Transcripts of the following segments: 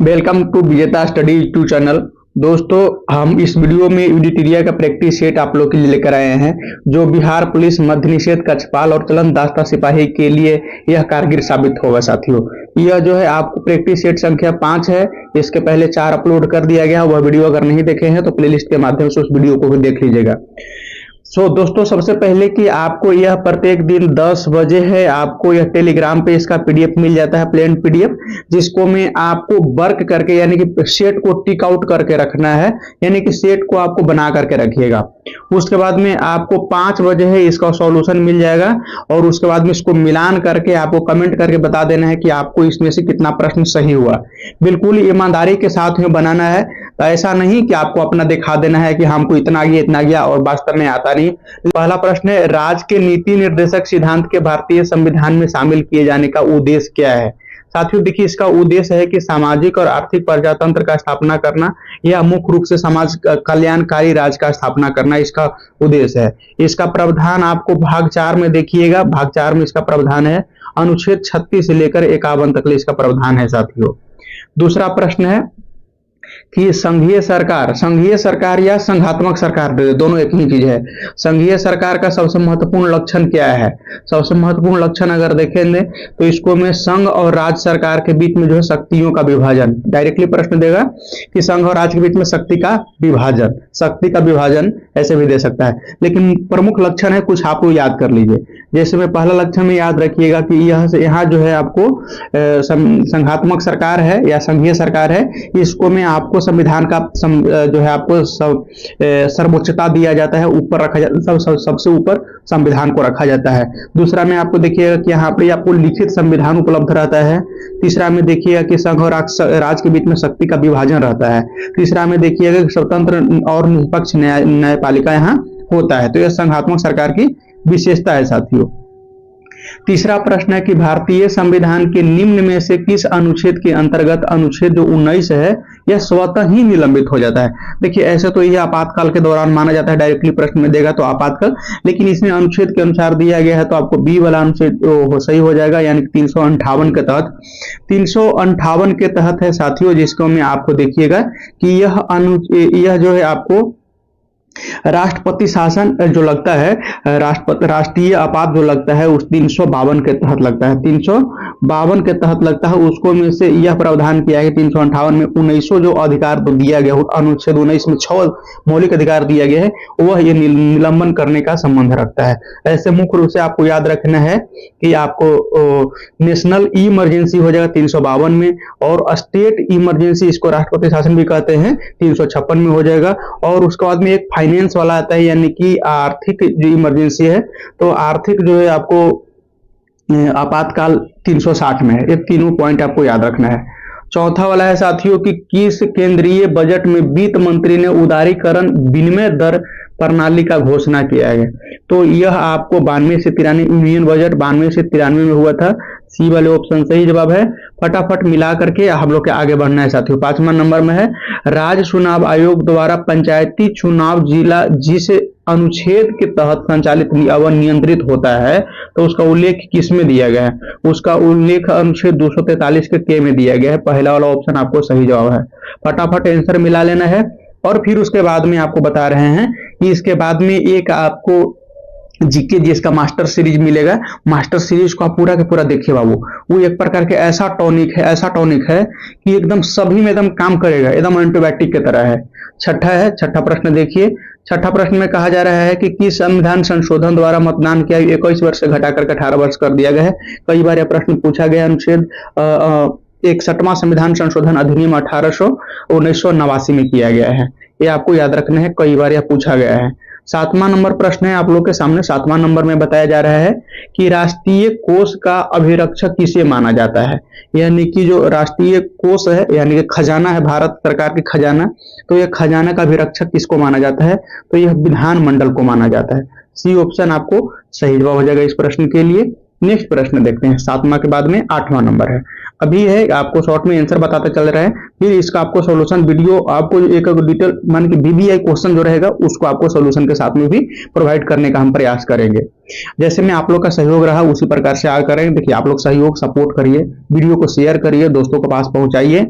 Welcome to विजेता study YouTube channel. दोस्तों, हम इस वीडियो में यूडिटेरिया का प्रैक्टिस सेट आप लोग के लिए लेकर आए हैं, जो बिहार पुलिस मध्य निषेध कक्षपाल और चलन दास्ता सिपाही के लिए यह कारगर साबित होगा। साथियों, यह जो है आपको प्रैक्टिस सेट संख्या 5 है। इसके पहले 4 अपलोड कर दिया गया। वह वीडियो अगर नहीं देखे हैं तो प्लेलिस्ट के माध्यम से उस वीडियो को भी देख लीजिएगा। दोस्तों, सबसे पहले कि आपको यह प्रत्येक दिन 10 बजे है, आपको यह टेलीग्राम पे इसका पीडीएफ मिल जाता है, प्लेन पीडीएफ, जिसको में आपको वर्क करके यानी कि सेट को टिक आउट करके रखना है, यानी कि सेट को आपको बना करके रखिएगा। उसके बाद में आपको 5 बजे है इसका सॉल्यूशन मिल जाएगा, और उसके बाद में इसको मिलान करके आपको कमेंट करके बता देना है कि आपको इसमें से कितना प्रश्न सही हुआ। बिल्कुल ईमानदारी के साथ में बनाना है, ऐसा नहीं कि आपको अपना दिखा देना है कि हमको इतना गया और वास्तव में आता नहीं। पहला प्रश्न है, राज्य के नीति निर्देशक सिद्धांत के भारतीय संविधान में शामिल किए जाने का उद्देश्य क्या है? साथियों, देखिए, इसका उद्देश्य है कि सामाजिक और आर्थिक प्रजातंत्र का स्थापना करना, या मुख्य रूप से समाज कल्याणकारी राज्य का स्थापना करना इसका उद्देश्य है। इसका प्रावधान आपको भाग 4 में देखिएगा। भाग 4 में इसका प्रावधान है, अनुच्छेद 36 से लेकर 51 तक इसका प्रावधान है। साथियों, दूसरा प्रश्न है कि संघीय सरकार या संघात्मक सरकार, दोनों एक ही चीज है। संघीय सरकार का सबसे महत्वपूर्ण लक्षण क्या है? सबसे महत्वपूर्ण लक्षण अगर देखेंगे तो इसको में संघ और राज्य सरकार के बीच में जो है शक्तियों का विभाजन, डायरेक्टली प्रश्न देगा कि संघ और राज्य के बीच में शक्ति का विभाजन ऐसे भी दे सकता है। लेकिन प्रमुख लक्षण है कुछ, आपको याद कर लीजिए। जैसे में पहला लक्षण में याद रखिएगा कि यहाँ जो है आपको संघात्मक सरकार है या संघीय सरकार है, इसको में आपको संविधान का जो है आपको सर्वोच्चता दिया जाता है, ऊपर रखा जाता है, सबसे ऊपर संविधान को रखा जाता है। दूसरा में आपको देखिएगा कि यहाँ पे आपको लिखित संविधान उपलब्ध रहता है। तीसरा में देखिएगा कि संघ और राज्य के बीच में शक्ति का विभाजन रहता है। तीसरा में देखिएगा कि स्वतंत्र और निष्पक्ष न्यायपालिका यहाँ होता है। तो यह संघात्मक सरकार की विशेषता है। साथियों, तीसरा प्रश्न है कि भारतीय संविधान के निम्न में से किस अनुच्छेद के अंतर्गत अनुच्छेद जो 19 है यह स्वतः ही निलंबित हो जाता है? देखिए, ऐसे तो यह आपातकाल के दौरान माना जाता है, डायरेक्टली प्रश्न में देगा तो आपातकाल, लेकिन इसमें अनुच्छेद के अनुसार दिया गया है तो आपको बी वाला अनुच्छेद सही हो जाएगा, यानी 358 के तहत। 358 के तहत है साथियों, जिसको में आपको देखिएगा कि यह जो है आपको राष्ट्रपति शासन जो लगता है, राष्ट्रीय आपात जो लगता है उस 352 के तहत लगता है। 352 के तहत लगता है, उसको में से यह प्रावधान किया है 358 में 1900 जो अधिकार तो दिया गया, अनुच्छेद 19 में 6 मौलिक अधिकार दिया गया है, वह ये निलंबन करने का संबंध रखता है। ऐसे मुख्य रूप से आपको याद रखना है कि आपको नेशनल इमरजेंसी हो जाएगा 352 में, और स्टेट इमरजेंसी, इसको राष्ट्रपति शासन भी कहते हैं, 356 में हो जाएगा। और उसके बाद में एक फाइनेंस वाला आता है, यानी कि आर्थिक जो इमरजेंसी है, तो आर्थिक जो है आपको आपातकाल 360 में है। ये तीनों पॉइंट आपको याद रखना है। चौथा वाला है साथियों कि किस केंद्रीय बजट में वित्त मंत्री ने उदारीकरण विनिमय दर प्रणाली का घोषणा किया है? तो यह आपको 92 से 93 यूनियन बजट 92 से 93 में हुआ था। सी वाले ऑप्शन सही जवाब है। फटाफट मिला करके हम लोग के आगे बढ़ना है साथियों। 5वां नंबर में है, राज्य चुनाव आयोग द्वारा पंचायती चुनाव जिला जिस अनुच्छेद के तहत संचालित व नियंत्रित होता है, तो उसका उल्लेख किस में दिया गया है? उसका उल्लेख अनुच्छेद 243 के में दिया गया है। पहला वाला ऑप्शन आपको सही जवाब है। फटाफट आंसर मिला लेना है। और फिर उसके बाद में आपको बता रहे हैं कि इसके बाद में एक आपको जीके जिसका मास्टर सीरीज मिलेगा। मास्टर सीरीज को आप पूरा के पूरा देखिए बाबू, वो एक प्रकार के ऐसा टॉनिक है कि एकदम सभी में एकदम काम करेगा, एकदम एंटीबायोटिक की तरह है। छठा प्रश्न देखिए। छठा प्रश्न में कहा जा रहा है कि किस संविधान संशोधन द्वारा मतदान की आयु 21 वर्ष से घटाकर 18 वर्ष कर दिया गया है? कई बार यह प्रश्न पूछा गया। अनुच्छेद 61वां संविधान संशोधन अधिनियम 1989 में किया गया है। ये आपको याद रखना है, कई बार यह पूछा गया है। 7वां नंबर प्रश्न है आप लोग के सामने। 7वां नंबर में बताया जा रहा है कि राष्ट्रीय कोष का अभिरक्षक किसे माना जाता है? यानी कि जो राष्ट्रीय कोष है, यानी कि खजाना है, भारत सरकार की खजाना, तो यह खजाना का अभिरक्षक किसको माना जाता है? तो यह विधानमंडल को माना जाता है। सी ऑप्शन आपको सही जवाब हो जाएगा इस प्रश्न के लिए। नेक्स्ट प्रश्न देखते हैं। 7वां के बाद में 8वां नंबर है। अभी है आपको शॉर्ट में आंसर बताते चल रहा है, फिर इसका आपको सॉल्यूशन वीडियो आपको एक डिटेल मान के बीबीआई क्वेश्चन जो रहेगा उसको आपको सॉल्यूशन के साथ में भी प्रोवाइड करने का हम प्रयास करेंगे। जैसे मैं आप लोग का सहयोग रहा उसी प्रकार से आगे करें। देखिए आप लोग सहयोग सपोर्ट करिए, वीडियो को शेयर करिए, दोस्तों के पास पहुंचाइए,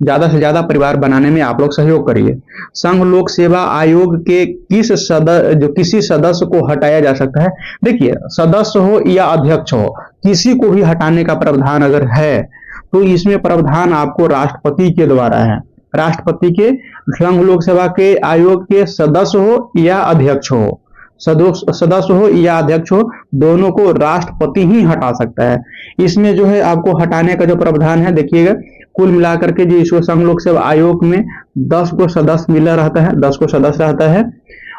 ज्यादा से ज्यादा परिवार बनाने में आप लोग सहयोग करिए। संघ लोक सेवा आयोग के किसी सदस्य को हटाया जा सकता है। देखिए सदस्य हो या अध्यक्ष हो, किसी को भी हटाने का प्रावधान अगर है तो इसमें प्रावधान आपको राष्ट्रपति के द्वारा है। राष्ट्रपति के संघ लोक सेवा के आयोग के सदस्य हो या अध्यक्ष हो, सदस्य हो या अध्यक्ष हो, दोनों को राष्ट्रपति ही हटा सकता है। इसमें जो है आपको हटाने का जो प्रावधान है, देखिएगा कुल मिलाकर के जो इसको संघ लोक सेवा आयोग में 10 को सदस्य मिला रहता है, 10 को सदस्य रहता है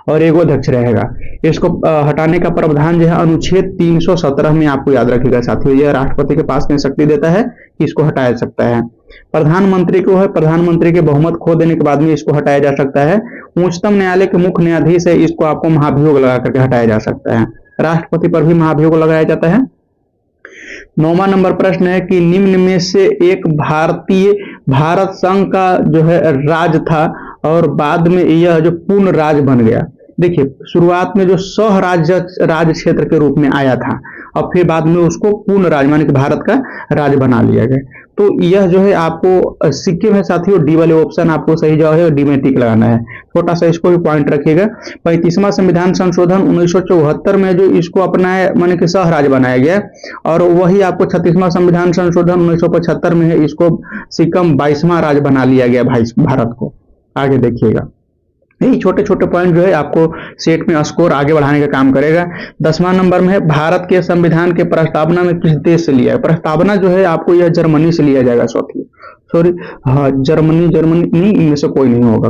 और एक अध्यक्ष रहेगा। इसको हटाने का प्रावधान जो है अनुच्छेद 317 में आपको याद रखिएगा साथियों, यह राष्ट्रपति के पास में शक्ति देता है कि इसको हटाया जा सकता है। प्रधानमंत्री को है, प्रधानमंत्री के बहुमत खो देने के बाद में इसको हटाया जा सकता है। उच्चतम न्यायालय के मुख्य न्यायाधीश है, इसको आपको महाभियोग लगा करके हटाया जा सकता है। राष्ट्रपति पर भी महाभियोग लगाया जाता है। 9वां नंबर प्रश्न है कि निम्न में से एक भारत संघ का जो है राज था और बाद में यह जो पूर्ण राज्य बन गया। देखिए शुरुआत में जो सह राज्य क्षेत्र के रूप में आया था और फिर बाद में उसको पूर्ण राज्य माने कि भारत का राज्य बना लिया गया। तो यह जो है आपको सिक्किम है साथियों, डी वाले ऑप्शन आपको सही जवाब है, डी में टिक लगाना है। छोटा सा इसको भी पॉइंट रखिएगा। 35वां संविधान संशोधन 1974 में जो इसको अपनाया माने कि सह राज्य बनाया गया और वही आपको 36वां संविधान संशोधन 1975 में है, इसको सिक्किम 22वां राज्य बना लिया गया भारत को। आगे देखिएगा, यही छोटे छोटे पॉइंट जो है आपको सेट में स्कोर आगे बढ़ाने का काम करेगा। 10वां नंबर में है भारत के संविधान के प्रस्तावना में किस देश से लिया है। प्रस्तावना जो है आपको यह जर्मनी से लिया जाएगा हाँ जर्मनी नहीं, इनमें से कोई नहीं होगा।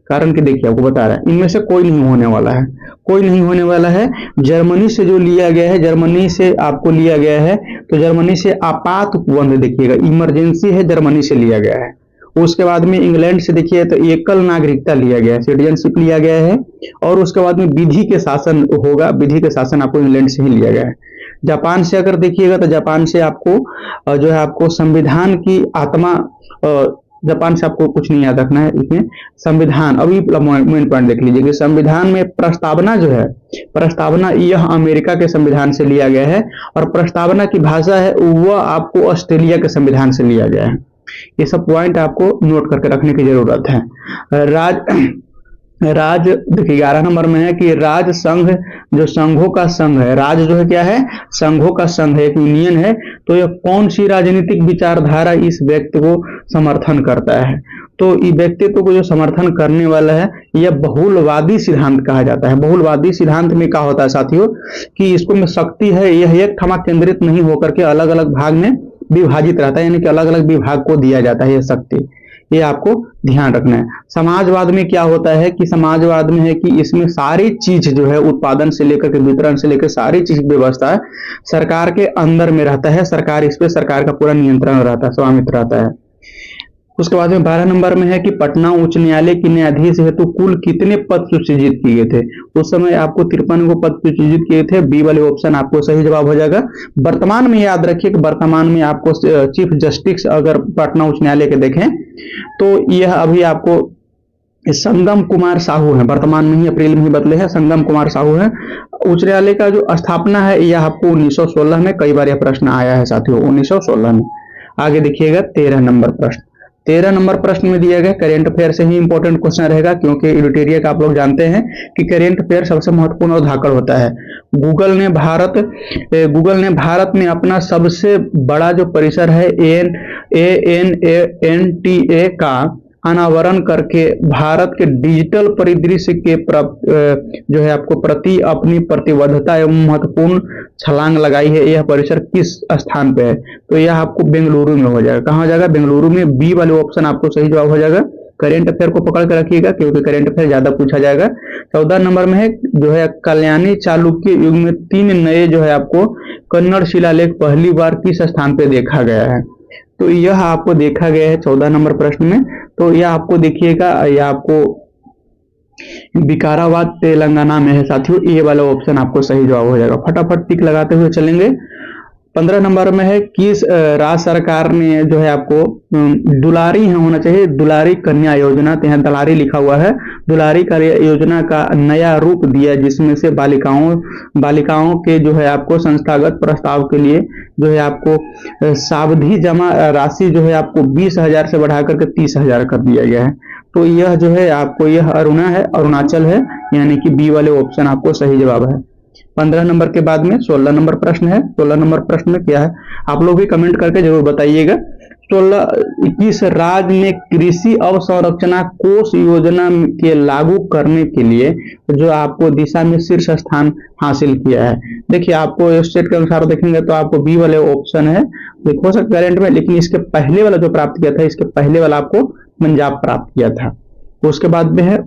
कारण कि देखिए आपको बता रहा है इनमें से कोई नहीं होने वाला है। जर्मनी से जो लिया गया है, जर्मनी से आपको लिया गया है, तो जर्मनी से आपात उपबंध देखिएगा, इमरजेंसी है, जर्मनी से लिया गया है। उसके बाद में इंग्लैंड से देखिए तो एकल नागरिकता लिया गया है, सिटीजनशिप लिया गया है। और उसके बाद में विधि के शासन होगा, विधि के शासन आपको इंग्लैंड से ही लिया गया है। जापान से अगर देखिएगा तो जापान से आपको जो है आपको संविधान की आत्मा, जापान से आपको कुछ नहीं याद रखना है इसमें। संविधान अभी मेन पॉइंट देख लीजिए कि संविधान में प्रस्तावना जो है, प्रस्तावना यह अमेरिका के संविधान से लिया गया है और प्रस्तावना की भाषा है वह आपको ऑस्ट्रेलिया के संविधान से लिया गया है। ये सब पॉइंट आपको नोट करके रखने की जरूरत है। राज देखिए 11 नंबर में है कि राज संघ जो संघों का संघ है, राज जो है क्या है, संघों का संघ है, एक यूनियन है। तो यह कौन सी राजनीतिक विचारधारा इस व्यक्ति को समर्थन करता है। तो इस व्यक्तित्व को जो समर्थन करने वाला है यह बहुलवादी सिद्धांत कहा जाता है। बहुलवादी सिद्धांत में क्या होता है साथियों कि इसको में शक्ति है यह एक थमा केंद्रित नहीं होकर के अलग अलग भाग में विभाजित रहता है, यानी कि अलग अलग विभाग को दिया जाता है यह शक्ति, ये आपको ध्यान रखना है। समाजवाद में क्या होता है कि समाजवाद में है कि इसमें सारी चीज जो है उत्पादन से लेकर के वितरण से लेकर सारी चीज व्यवस्था सरकार के अंदर में रहता है, सरकार इस पे सरकार का पूरा नियंत्रण रहता है, स्वामित्व रहता है। उसके बाद में 12 नंबर में है कि पटना उच्च न्यायालय की न्यायाधीश हेतु कुल कितने पद सृजित किए थे। उस समय आपको 53 को पद सृजित किए थे, बी वाले ऑप्शन आपको सही जवाब हो जाएगा। वर्तमान में याद रखिए कि वर्तमान में आपको चीफ जस्टिस अगर पटना उच्च न्यायालय के देखें तो यह अभी आपको संगम कुमार साहू है, वर्तमान में ही अप्रैल में ही बदले हैं, संगम कुमार साहू है। उच्च न्यायालय का जो स्थापना है यह आपको 1916 में, कई बार यह प्रश्न आया है साथियों 1916 में। आगे देखिएगा 13 नंबर प्रश्न। 13 नंबर प्रश्न में दिया गया करंट अफेयर से ही इंपॉर्टेंट क्वेश्चन रहेगा, क्योंकि एडिटोरियल का आप लोग जानते हैं कि करंट अफेयर सबसे महत्वपूर्ण और धाकड़ होता है। गूगल ने भारत में अपना सबसे बड़ा जो परिसर है ANNTA का अनावरण करके भारत के डिजिटल परिदृश्य के जो है आपको प्रति अपनी प्रतिबद्धता एवं महत्वपूर्ण छलांग लगाई है। यह परिसर किस स्थान पे है, तो यह आपको बेंगलुरु में हो जाएगा। कहाँ हो जाएगा, बेंगलुरु में, बी वाले ऑप्शन आपको सही जवाब हो जाएगा। करेंट अफेयर को पकड़ कर रखिएगा क्योंकि करेंट अफेयर ज्यादा पूछा जाएगा। 14 नंबर में है जो है कल्याणी चालुक्य युग में 3 नए जो है आपको कन्नड़ शिलालेख पहली बार किस स्थान पे देखा गया है, तो यह आपको देखा गया है 14 नंबर प्रश्न में। तो यह आपको देखिएगा, यह आपको विकाराबाद तेलंगाना में है साथियों। ए वाला ऑप्शन आपको सही जवाब हो जाएगा। फटाफट टिक लगाते हुए चलेंगे। 15 नंबर में है किस राज्य सरकार ने जो है आपको दुलारी है होना चाहिए, दुलारी कन्या योजना, तो यहाँ दुलारी लिखा हुआ है, दुलारी कन्या योजना का नया रूप दिया, जिसमें से बालिकाओं के जो है आपको संस्थागत प्रस्ताव के लिए जो है आपको सावधि जमा राशि जो है आपको 20,000 से बढ़ा करके 30,000 कर दिया गया है। तो यह जो है आपको यह अरुणाचल है, यानी कि बी वाले ऑप्शन आपको सही जवाब है। 15 नंबर के बाद में 16 नंबर प्रश्न है। 16 नंबर प्रश्न में क्या है, आप लोग भी कमेंट करके जरूर बताइएगा। किस राज्य ने कृषि अवसंरचना कोष योजना के लागू करने के लिए जो आपको दिशा में शीर्ष स्थान हासिल किया है? देखिए, आपको स्टेट के अनुसार देखेंगे तो आपको बी वाले ऑप्शन है, हो सकता है करंट में, लेकिन इसके पहले वाला जो प्राप्त किया था, इसके पहले वाला आपको पंजाब प्राप्त किया था। उसके बाद में है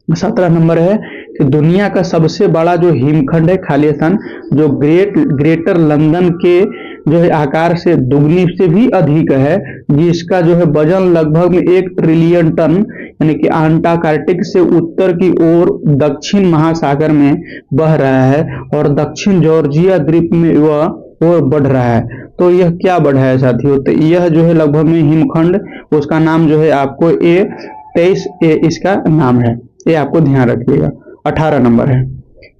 17 नंबर है कि दुनिया का सबसे बड़ा जो हिमखंड है खालिस्तान, जो ग्रेटर लंदन के जो है आकार से दुगनी से भी अधिक है, जिसका जो है वजन लगभग में 1 ट्रिलियन टन, यानी कि अंटार्कटिक से उत्तर की ओर दक्षिण महासागर में बह रहा है और दक्षिण जॉर्जिया द्वीप में वह और बढ़ रहा है। तो यह क्या बढ़ा है साथियों? तो यह जो है लगभग में हिमखंड, उसका नाम जो है आपको A23 इसका नाम है, ये आपको ध्यान रखिएगा। 18 नंबर है,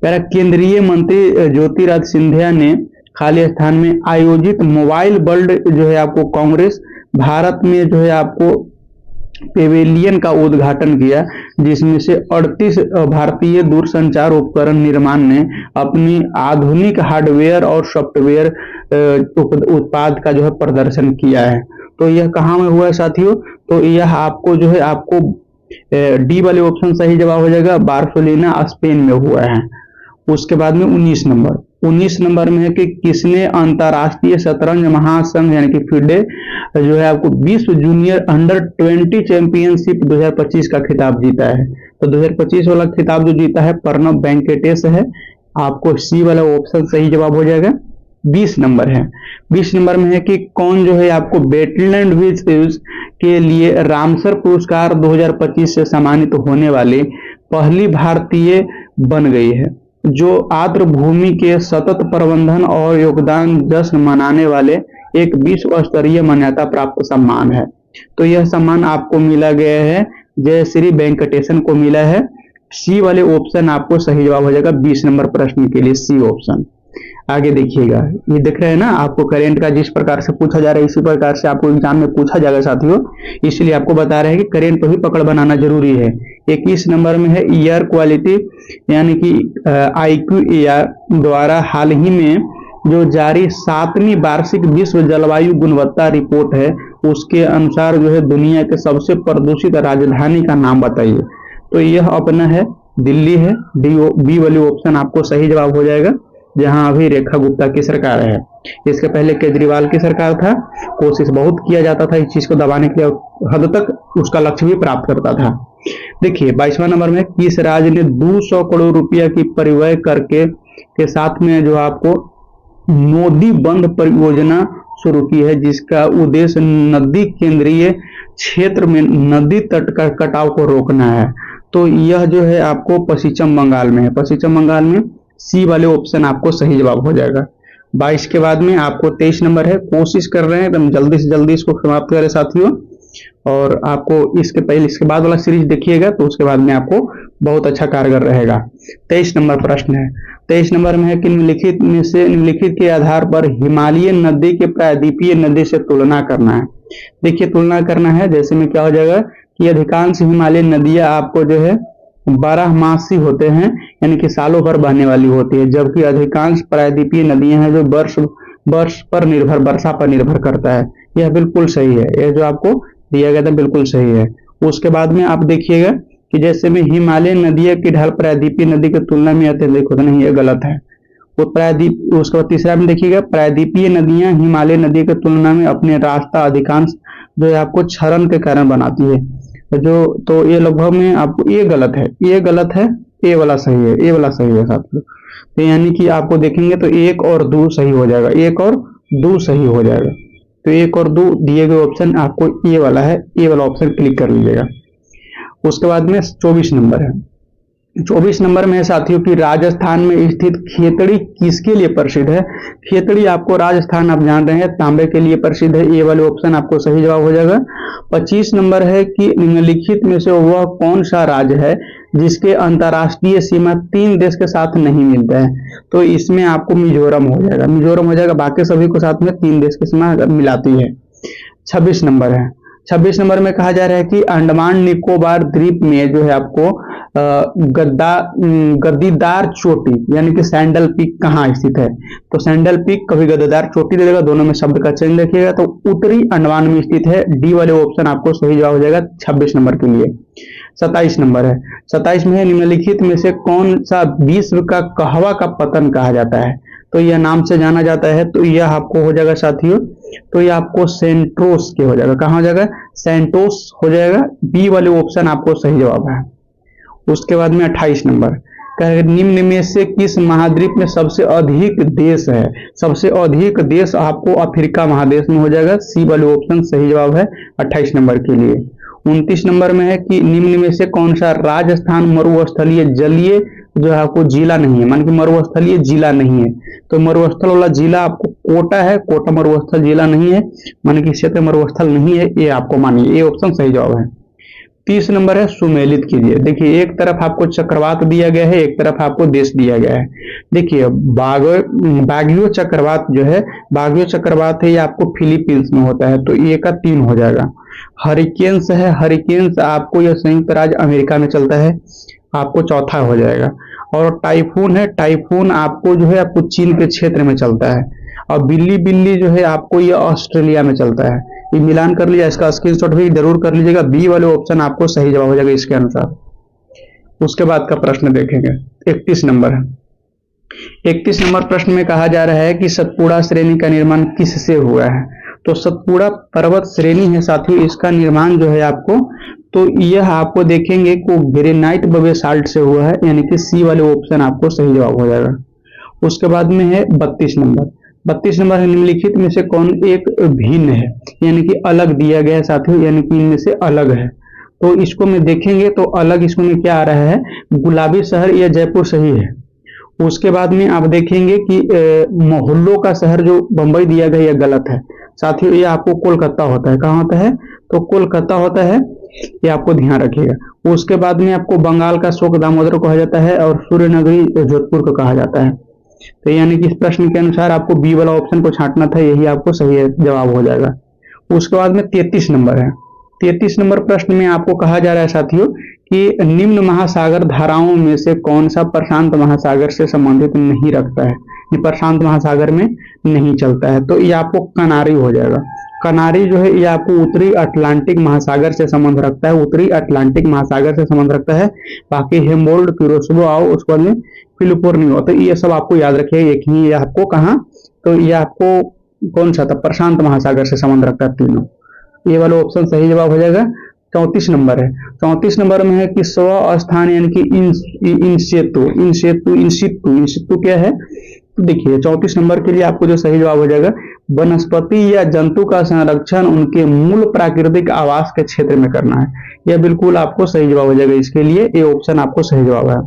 केंद्रीय मंत्री ज्योतिरादित्य सिंधिया ने खालिस्तान में आयोजित मोबाइल वर्ल्ड जो है आपको कांग्रेस भारत में जो है आपको पेवेलियन का उद्घाटन किया, जिसमें से 38 भारतीय दूरसंचार उपकरण निर्माण ने अपनी आधुनिक हार्डवेयर और सॉफ्टवेयर उत्पाद का जो है प्रदर्शन किया है। तो यह कहाँ में हुआ है साथियों? तो यह आपको जो है आपको डी वाले ऑप्शन सही जवाब हो जाएगा, बार्सिलोना स्पेन में हुआ है। उसके बाद में 19 नंबर में है कि किसने अंतरराष्ट्रीय शतरंज महासंघ यानी कि फिडे जो है आपको विश्व जूनियर अंडर 20 चैंपियनशिप 2025 का खिताब जीता है? तो 2025 वाला खिताब जो जीता है प्रणब वेंकटेश है, आपको सी वाला ऑप्शन सही जवाब हो जाएगा। 20 नंबर है, 20 नंबर में है कि कौन जो है आपको वेटलैंड विशेष के लिए रामसर पुरस्कार 2025 से सम्मानित होने वाली पहली भारतीय बन गई है, जो आर्द्र भूमि के सतत प्रबंधन और योगदान जश्न मनाने वाले एक विश्व स्तरीय मान्यता प्राप्त सम्मान है। तो यह सम्मान आपको मिला गया है, जयश्री वेंकटेशन को मिला है। सी वाले ऑप्शन आपको सही जवाब हो जाएगा 20 नंबर प्रश्न के लिए, सी ऑप्शन। आगे देखिएगा, ये देख रहे हैं ना, आपको करेंट का जिस प्रकार से पूछा जा रहा है इसी प्रकार से आपको एग्जाम में पूछा जाएगा साथियों, इसलिए आपको बता रहे हैं कि करेंट पर भी पकड़ बनाना जरूरी है। 21 नंबर में है एयर क्वालिटी यानी कि IQAir द्वारा हाल ही में जो जारी 7वीं वार्षिक विश्व जलवायु गुणवत्ता रिपोर्ट है, उसके अनुसार जो है दुनिया के सबसे प्रदूषित राजधानी का नाम बताइए? तो यह अपना है दिल्ली है, बी वाली ऑप्शन आपको सही जवाब हो जाएगा, जहां अभी रेखा गुप्ता की सरकार है। इसके पहले केजरीवाल की सरकार था, कोशिश बहुत किया जाता था इस चीज को दबाने के लिए, हद तक उसका लक्ष्य भी प्राप्त करता था। देखिए 22वां नंबर में किस राज्य ने 200 करोड़ रुपया की परिव्यय के साथ में जो आपको मोदी बंध परियोजना शुरू की है, जिसका उद्देश्य नदी केंद्रीय क्षेत्र में नदी तट का कटाव को रोकना है? तो यह जो है आपको पश्चिम बंगाल में है, पश्चिम बंगाल में सी वाले ऑप्शन आपको सही जवाब हो जाएगा। 22 के बाद में आपको 23 नंबर है, कोशिश कर रहे हैं एकदम जल्दी से जल्दी इसको समाप्त करें साथियों, और आपको इसके बाद वाला सीरीज देखिएगा तो उसके बाद में आपको बहुत अच्छा कारगर रहेगा। 23 नंबर प्रश्न है, 23 नंबर में है कि निम्नलिखित के आधार पर हिमालय नदी के प्रायद्वीपीय नदी से तुलना करना है। देखिए तुलना करना है, जैसे में क्या हो जाएगा कि अधिकांश हिमालय नदियां आपको जो है 12 मासी होते हैं, यानी कि सालों भर बहने वाली होती है, जबकि अधिकांश प्रायद्वीपीय नदियां हैं जो वर्षा पर निर्भर करता है। यह बिल्कुल सही है, यह जो आपको दिया गया था बिल्कुल सही है। उसके बाद में आप देखिएगा कि जैसे में हिमालय नदियों की ढाल प्रायद्वीपीय नदी की तुलना में अत्यधिक होता नहीं, यह गलत है। उसके बाद तीसरा में देखिएगा, प्रायद्वीपीय नदियां हिमालय नदी की तुलना में अपने रास्ता अधिकांश जो है आपको क्षरण के कारण बनाती है, तो ये लगभग में आपको ये गलत है, ए वाला सही है, ए वाला सही है साथियों। तो यानी कि आपको देखेंगे तो 1 और 2 सही हो जाएगा, 1 और 2 सही हो जाएगा। तो 1 और 2 दिए गए ऑप्शन आपको ए वाला है, ए वाला ऑप्शन क्लिक कर लीजिएगा। उसके बाद में 24 नंबर है, 24 नंबर में है साथियों कि राजस्थान में स्थित खेतड़ी किसके लिए प्रसिद्ध है। खेतड़ी आपको राजस्थान आप जान रहे हैं तांबे के लिए प्रसिद्ध है, ये वाले ऑप्शन आपको सही जवाब हो जाएगा। 25 नंबर है कि निम्नलिखित में से वह कौन सा राज्य है जिसके अंतर्राष्ट्रीय सीमा 3 देश के साथ नहीं मिलता है। तो इसमें आपको मिजोरम हो जाएगा, मिजोरम हो जाएगा, बाकी सभी को साथ में 3 देश की सीमा मिलाती है। 26 नंबर है, 26 नंबर में कहा जा रहा है कि अंडमान निकोबार द्वीप में जो है आपको गद्दीदार चोटी यानी कि सैंडल पीक कहाँ स्थित है। तो सैंडल पीक कभी गद्दीदार चोटी दे देगा, दोनों में शब्द का चयन रखिएगा। तो उत्तरी अंडमान में स्थित है, डी वाले ऑप्शन आपको सही जवाब हो जाएगा 26 नंबर के लिए। 27 नंबर है, 27 में है निम्नलिखित में से कौन सा विश्व का कहवा का पतन कहा जाता है। तो यह नाम से जाना जाता है, तो यह आपको हो जाएगा साथियों, तो यह आपको सेंटोस के हो जाएगा। कहाँ हो जाएगा, सेंटोस हो जाएगा, बी वाले ऑप्शन आपको सही जवाब है। उसके बाद में 28 नंबर निम्न में से किस महाद्वीप में सबसे अधिक देश है। सबसे अधिक देश आपको अफ्रीका महादेश में हो जाएगा, सी वाले ऑप्शन सही जवाब है 28 नंबर के लिए। 29 नंबर में है कि निम्न में से कौन सा राजस्थान मरुस्थलीय जलीय जो है आपको जिला नहीं है, मान कि मरुस्थलीय जिला नहीं है। तो मरुस्थल वाला जिला आपको कोटा है, कोटा मरुस्थल जिला नहीं है, मान कि क्षेत्र मरुस्थल नहीं है, ये आपको मानिए, ये ऑप्शन सही जवाब है। 30 नंबर है सुमेलित कीजिए। देखिए एक तरफ आपको चक्रवात दिया गया है, एक तरफ आपको देश दिया गया है। देखिए बागियो चक्रवात जो है, बागियो चक्रवात है, ये आपको फिलीपींस में होता है, तो ये का 3 हो जाएगा। हरिकेन्स है, हरिकेन्स आपको यह संयुक्त राज्य अमेरिका में चलता है, आपको चौथा हो जाएगा। और टाइफून है, टाइफून आपको जो है आपको चीन के क्षेत्र में चलता है। और बिल्ली बिल्ली जो है आपको ये ऑस्ट्रेलिया में चलता है। ये मिलान कर लीजिए, इसका स्क्रीनशॉट भी जरूर कर लीजिएगा, बी वाले ऑप्शन आपको सही जवाब हो जाएगा इसके अनुसार। उसके बाद का प्रश्न देखेंगे 31 नंबर है। 31 नंबर प्रश्न में कहा जा रहा है कि सतपुड़ा श्रेणी का निर्माण किससे हुआ है। तो सतपुड़ा पर्वत श्रेणी है साथियों, इसका निर्माण जो है आपको, तो यह आपको देखेंगे को ग्रेनाइट बवेसाल्ट से हुआ है, यानी कि सी वाले ऑप्शन आपको सही जवाब हो जाएगा। उसके बाद में है 32 नंबर। 32 नंबर है निम्नलिखित में से कौन एक भिन्न है, यानी कि अलग दिया गया है साथियों, यानी कि इनमें से अलग है। तो इसको में देखेंगे तो अलग इसको में क्या आ रहा है, गुलाबी शहर या जयपुर सही है। उसके बाद में आप देखेंगे कि मोहल्लों का शहर जो बंबई दिया गया यह गलत है साथियों, ये आपको कोलकाता होता है। कहाँ होता है, तो कोलकाता होता है, ये आपको ध्यान रखिएगा। उसके बाद में आपको बंगाल का शोक दामोदर कहा जाता है और सूर्यनगरी जोधपुर को कहा जाता है। तो यानी कि इस प्रश्न के अनुसार आपको बी वाला ऑप्शन को छांटना था, यही आपको सही जवाब हो जाएगा। उसके बाद में 33 नंबर है। 33 नंबर प्रश्न में आपको कहा जा रहा है साथियों कि निम्न महासागर धाराओं में से कौन सा प्रशांत महासागर से संबंधित नहीं रखता है, ये प्रशांत महासागर में नहीं चलता है। तो ये आपको कनारी हो जाएगा। कनारी जो है ये आपको उत्तरी अटलांटिक महासागर से संबंध रखता है, उत्तरी अटलांटिक महासागर से संबंध रखता है। बाकी हेम्बोल्ड, क्यूरोसो आओ उसके बाद में फिलिपोर्नियो, तो ये सब आपको याद रखिए। एक ही ये आपको कहाँ, तो ये आपको कौन सा था, प्रशांत महासागर से संबंध रखता है तीनों, ये वाला ऑप्शन सही जवाब हो जाएगा। 34 नंबर है। 34 नंबर में है कि स्व स्थान यानी कि इंसितु क्या है। तो देखिए 34 नंबर के लिए आपको जो सही जवाब हो जाएगा, वनस्पति या जंतु का संरक्षण उनके मूल प्राकृतिक आवास के क्षेत्र में करना है, यह बिल्कुल आपको सही जवाब हो जाएगा। इसके लिए ये ऑप्शन आपको सही जवाब है।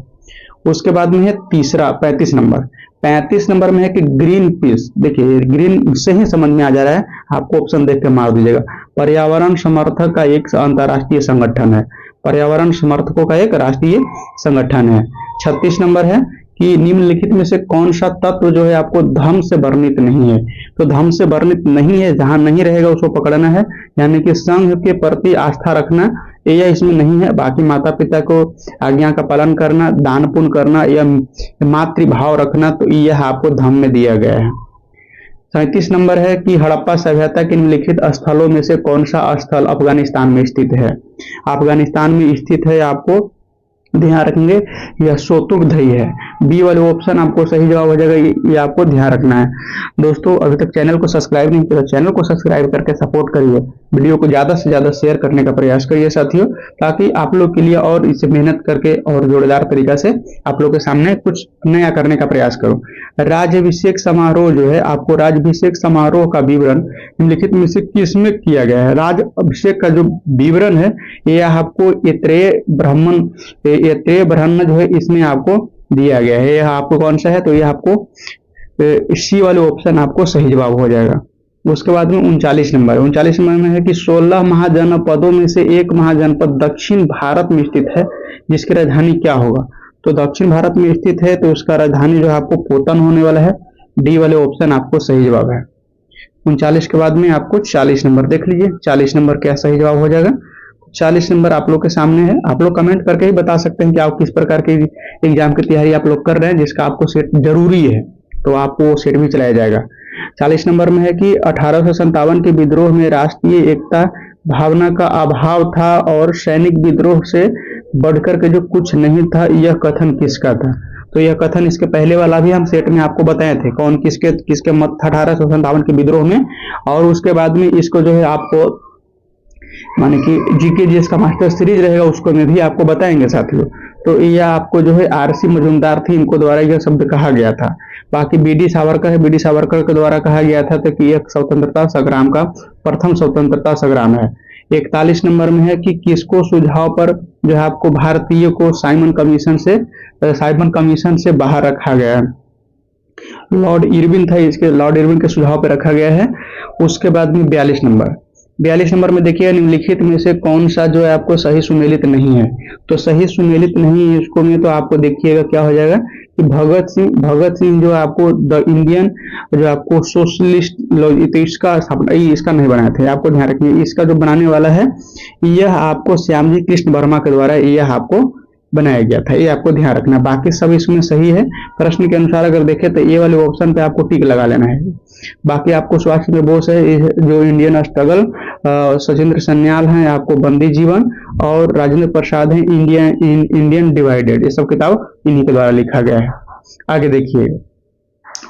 उसके बाद में है तीसरा 35 नंबर। 35 नंबर में है कि ग्रीन पीस, देखिए ग्रीन से ही समझ में आ जा रहा है, आपको ऑप्शन देख के मार दीजिएगा। पर्यावरण समर्थक का एक अंतर्राष्ट्रीय संगठन है, पर्यावरण समर्थकों का एक राष्ट्रीय संगठन है। 36 नंबर है कि निम्नलिखित में से कौन सा तत्व जो है आपको धम से वर्णित नहीं है। तो धम से वर्णित नहीं है, जहां नहीं रहेगा उसको पकड़ना है, यानी कि संघ के प्रति आस्था रखना, यह इसमें नहीं है। बाकी माता पिता को आज्ञा का पालन करना, दान पुण्य करना या मातृभाव रखना, तो यह आपको धम में दिया गया है। 37 नंबर है कि हड़प्पा सभ्यता के निम्नलिखित स्थलों में से कौन सा स्थल अफगानिस्तान में स्थित है। अफगानिस्तान में स्थित है, आपको ध्यान रखेंगे, यह सोतुगधई है। बी वाले ऑप्शन आपको सही जवाब हो जाएगा, ये आपको ध्यान रखना है। दोस्तों अभी तक चैनल को सब्सक्राइब नहीं किया, चैनल को सब्सक्राइब करके सपोर्ट करिए। वीडियो को ज़्यादा से ज़्यादा शेयर करने का प्रयास करिए साथियों, ताकि आप लोग के लिए और इसे मेहनत करके और जोरदार तरीका से आप लोग के सामने कुछ नया करने का प्रयास करूं। राज्याभिषेक समारोह जो है, आपको राज्याभिषेक समारोह का विवरण निम्नलिखित में से किसमें किया गया है? राज्याभिषेक का जो विवरण है यह आपको ऐत्रेय ब्राह्मण जो है इसमें आपको दिया गया है। यह आपको कौन सा है? तो यह आपको सी वाले ऑप्शन आपको सही जवाब हो जाएगा। उसके बाद में 39 नंबर में है कि 16 महाजनपदों में से एक महाजनपद दक्षिण भारत में स्थित है, जिसकी राजधानी क्या होगा? तो दक्षिण भारत में स्थित है तो उसका राजधानी जो है आपको पोतन होने वाला है। डी वाले ऑप्शन आपको सही जवाब है। 39 के बाद में आपको 40 नंबर देख लीजिए। 40 नंबर क्या सही जवाब हो जाएगा? 40 नंबर आप लोग के सामने है। आप लोग कमेंट करके ही बता सकते हैं कि आप किस प्रकार के एग्जाम की तैयारी आप लोग कर रहे हैं, जिसका आपको सेट जरूरी है तो आपको सेट भी चलाया जाएगा। 40 नंबर में है कि 1857 के विद्रोह में राष्ट्रीय एकता भावना का अभाव था और सैनिक विद्रोह से बढ़कर के जो कुछ नहीं था, यह कथन किसका था? तो यह कथन इसके पहले वाला भी हम सेट में आपको बताए थे, कौन किसके मत था 1857 के विद्रोह में। और उसके बाद में इसको जो है आपको माने कि जीके जीएस का मास्टर सीरीज रहेगा, उसको में भी आपको बताएंगे साथियों। तो यह आपको जो है आरसी मजूमदार थी, इनको द्वारा यह शब्द कहा गया था। बाकी बीडी सावरकर है, बीडी सावरकर के द्वारा कहा गया था तो कि यह स्वतंत्रता संग्राम का प्रथम स्वतंत्रता संग्राम है। 41 नंबर में है कि किसको सुझाव पर जो है आपको भारतीय को साइमन कमीशन से बाहर रखा गया है? लॉर्ड इरविन था, इसके लॉर्ड इरविन के सुझाव पर रखा गया है। उसके बाद में 42 नंबर में देखिए निम्नलिखित में से कौन सा जो है आपको सही सुमेलित नहीं है? तो सही सुमेलित नहीं है इसको में तो आपको देखिएगा क्या हो जाएगा कि भगत सिंह जो आपको द इंडियन जो आपको सोशलिस्ट तो इसका नहीं बनाए थे। आपको ध्यान रखिए, इसका जो बनाने वाला है यह आपको श्यामजी कृष्ण वर्मा के द्वारा यह आपको बनाया गया था, ये आपको ध्यान रखना। बाकी सब इसमें सही है। प्रश्न के अनुसार अगर देखें तो ये वाले ऑप्शन पे आपको टिक लगा लेना है। बाकी आपको सुभाष चंद्र बोस है जो इंडियन स्ट्रगल, सचिंद्र सन्याल हैं आपको बंदी जीवन, और राजेंद्र प्रसाद हैं इंडियन डिवाइडेड। ये सब किताब इन्हीं के द्वारा लिखा गया है। आगे देखिए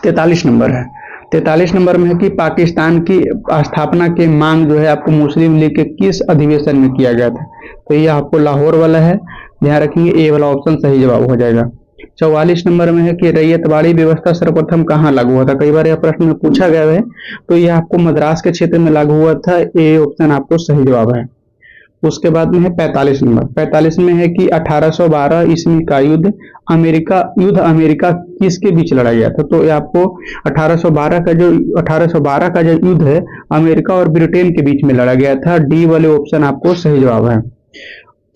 43 नंबर है। 43 नंबर में है कि पाकिस्तान की स्थापना की मांग जो है आपको मुस्लिम लीग के किस अधिवेशन में किया गया था? तो ये आपको लाहौर वाला है, ध्यान रखेंगे, ए वाला ऑप्शन सही जवाब हो जाएगा। 44 नंबर में है कि रैयतवाड़ी व्यवस्था सर्वप्रथम कहाँ लागू हुआ था? कई बार यह प्रश्न में पूछा गया है, तो यह आपको मद्रास के क्षेत्र में लागू हुआ था। ए ऑप्शन आपको सही जवाब है। उसके बाद में है 45 नंबर। 45 में है कि 1812 ईस्वी का युद्ध अमेरिका किसके बीच लड़ा गया था? तो ये आपको 1812 का जो युद्ध है अमेरिका और ब्रिटेन के बीच में लड़ा गया था। डी वाले ऑप्शन आपको सही जवाब है।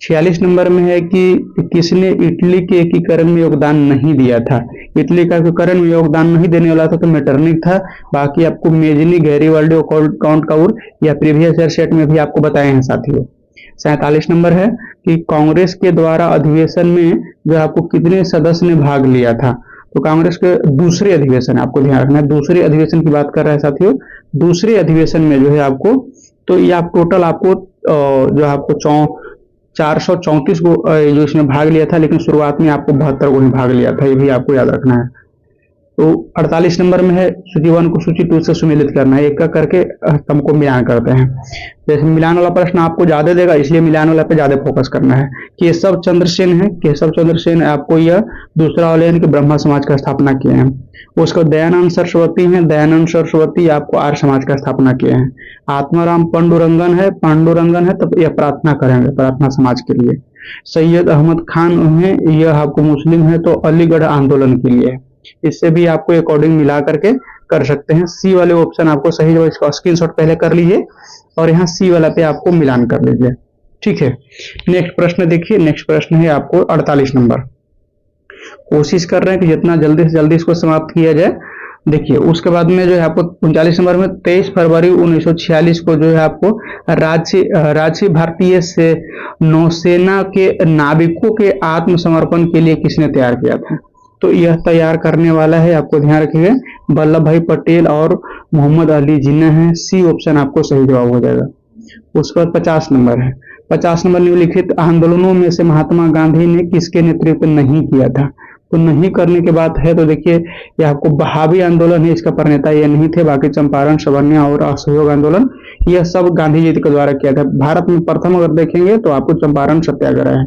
46 नंबर में है कि किसने इटली के एकीकरण में योगदान नहीं दिया था? इटली का एकीकरण में योगदान नहीं देने वाला था तो मेटरनिक था। बाकी आपको मेजनी, गैरीवाल्डी और काउंट या प्रीवियस ईयर सेट में भी आपको बताए हैं साथियों। 47 नंबर है कि कांग्रेस के द्वारा अधिवेशन में जो आपको कितने सदस्य ने भाग लिया था? तो कांग्रेस के दूसरे अधिवेशन, आपको ध्यान रखना है, दूसरे अधिवेशन की बात कर रहे हैं साथियों। दूसरे अधिवेशन में जो है आपको, तो ये आप टोटल आपको जो आपको 434 को जो इसमें भाग लिया था, लेकिन शुरुआत में आपको 72 को ही भाग लिया था, ये भी आपको याद रखना है। तो 48 नंबर में है सूची 1 को सूची 2 से सुमेलित करना है। एक करके स्तंभ को मिलान करते हैं। जैसे मिलान वाला प्रश्न आपको ज्यादा देगा, इसलिए मिलान वाला पे ज्यादा फोकस करना है। केशव चंद्र सेन है, केशव चंद्र सेन आपको यह दूसरा वाले यानी कि ब्रह्मा समाज का स्थापना किए हैं। उसको दयानंद सरस्वती हैं, दयानंद सरस्वती आपको आर्य समाज का स्थापना किए हैं। आत्माराम पांडुरंगन है तो यह प्रार्थना करेंगे, प्रार्थना समाज के लिए। सैयद अहमद खान है, यह आपको मुस्लिम है तो अलीगढ़ आंदोलन के लिए। इससे भी आपको अकॉर्डिंग मिला करके कर सकते हैं। सी वाले ऑप्शन आपको सही जवाब, इसका स्क्रीनशॉट पहले कर लीजिए और यहाँ सी वाला पे आपको मिलान कर लीजिए, ठीक है। नेक्स्ट प्रश्न देखिए, नेक्स्ट प्रश्न है आपको 48 नंबर। कोशिश कर रहे हैं कि जितना जल्दी से जल्दी इसको समाप्त किया जाए। देखिए उसके बाद में जो है आपको 39 नंबर में 23 फरवरी 1946 को जो है आपको राज्य भारतीय से नौसेना के नाविकों के आत्मसमर्पण के लिए किसने तैयार किया था? तो यह तैयार करने वाला है, आपको ध्यान रखिएगा, वल्लभ भाई पटेल और मोहम्मद अली जिन्ना है। सी ऑप्शन आपको सही जवाब हो जाएगा। उसके बाद 50 नंबर है। 50 नंबर निम्नलिखित आंदोलनों में से महात्मा गांधी ने किसके नेतृत्व नहीं किया था? तो नहीं करने की बात है तो देखिए ये आपको बहावी आंदोलन है, इसका प्रणेता ये नहीं थे। बाकी चंपारण, सवर्णिया और असहयोग आंदोलन यह सब गांधी जी के द्वारा किया था। भारत में प्रथम अगर देखेंगे तो आपको चंपारण सत्याग्रह है।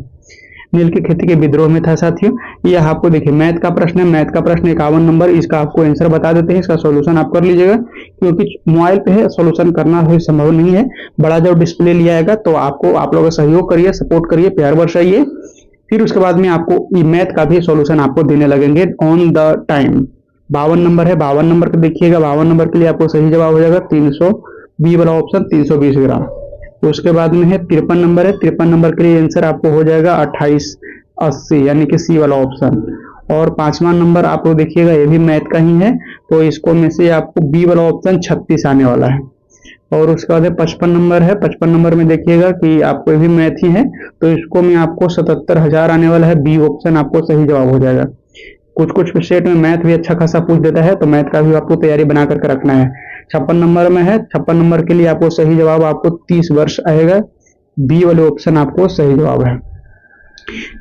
नील की खेती के विद्रोह में था साथियों। यह आपको देखिए मैथ का प्रश्न है, मैथ का प्रश्न 51 नंबर, इसका आपको आंसर बता देते हैं, इसका सॉल्यूशन आप कर लीजिएगा क्योंकि मोबाइल पे है, सॉल्यूशन करना भी संभव नहीं है। बड़ा जब डिस्प्ले लिया आएगा तो आपको आप लोग सहयोग करिए, सपोर्ट करिए, प्यार बरसाइए, फिर उसके बाद में आपको ई मैथ का भी सॉल्यूशन आपको देने लगेंगे ऑन द टाइम। 52 नंबर है, 52 नंबर को देखिएगा, 52 नंबर के लिए आपको सही जवाब हो जाएगा 300, बी वाला ऑप्शन 320 ग्राम। उसके बाद में है 53 नंबर है, 53 नंबर के लिए आंसर आपको हो जाएगा 2880 यानी कि सी वाला ऑप्शन। और 5वां नंबर आप लोग देखिएगा ये भी मैथ का ही है, तो इसको में से आपको बी वाला ऑप्शन 36 आने वाला है। और उसके बाद 55 नंबर है, 55 नंबर में देखिएगा कि आपको भी मैथ ही है, तो इसको में आपको 77,000 आने वाला है, बी ऑप्शन आपको सही जवाब हो जाएगा। कुछ कुछ सेट में मैथ भी अच्छा खासा पूछ देता है, तो मैथ का भी आपको तैयारी बना करके रखना है। 56 नंबर में है, 56 नंबर के लिए आपको सही जवाब आपको 30 वर्ष आएगा, बी वाले ऑप्शन आपको सही जवाब है।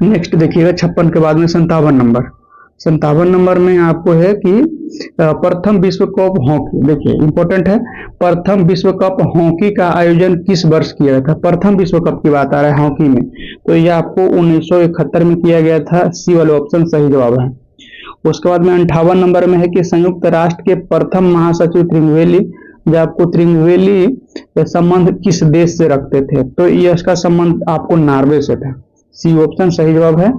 नेक्स्ट देखिएगा 56 के बाद में 57 नंबर, 57 नंबर में आपको है कि प्रथम विश्व कप हॉकी, देखिए इंपॉर्टेंट है, प्रथम विश्व कप हॉकी का आयोजन किस वर्ष किया गया था। प्रथम विश्व कप की बात आ रहा है हॉकी में, तो यह आपको 1971 में किया गया था, सी वाले ऑप्शन सही जवाब है। उसके बाद में 58 नंबर में है कि संयुक्त राष्ट्र के प्रथम महासचिव त्रिवेली, जो आपको त्रिवेली संबंध किस देश से रखते थे, तो ये इसका संबंध आपको नॉर्वे से था, सी ऑप्शन सही जवाब है।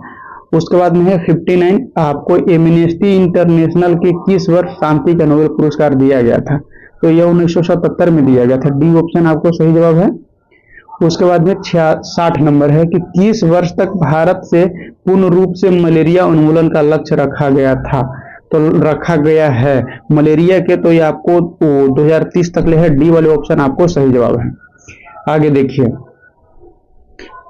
उसके बाद में है 59, आपको एमनेस्टी इंटरनेशनल के किस वर्ष शांति का नोबेल पुरस्कार दिया गया था, तो यह 1977 में दिया गया था, डी ऑप्शन आपको सही जवाब है। उसके बाद में 60 नंबर है कि 30 वर्ष तक भारत से पूर्ण रूप से मलेरिया उन्मूलन का लक्ष्य रखा गया था, तो रखा गया है मलेरिया के, तो ये आपको 2030 तक ले है, डी वाले ऑप्शन आपको सही जवाब है। आगे देखिए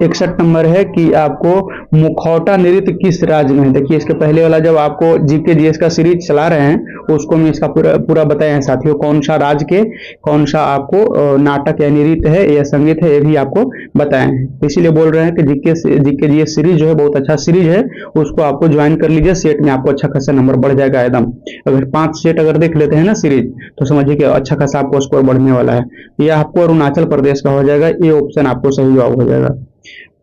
61 नंबर है कि आपको मुखौटा नृत्य किस राज्य में है। देखिए इसके पहले वाला जब आपको जीके जीएस का सीरीज चला रहे हैं उसको मैं इसका पूरा बताए हैं साथियों, कौन सा राज्य के कौन सा आपको नाटक या नृत्य है या संगीत है, ये भी आपको बताए हैं। इसीलिए बोल रहे हैं कि जीके जीएस सीरीज जो है बहुत अच्छा सीरीज है, उसको आपको ज्वाइन कर लीजिए, सेट में आपको अच्छा खासा नंबर बढ़ जाएगा एकदम। अगर 5 सेट अगर देख लेते हैं ना सीरीज, तो समझिए कि अच्छा खासा आपको स्कोर बढ़ने वाला है। यह आपको अरुणाचल प्रदेश का हो जाएगा, ये ऑप्शन आपको सही जवाब हो जाएगा।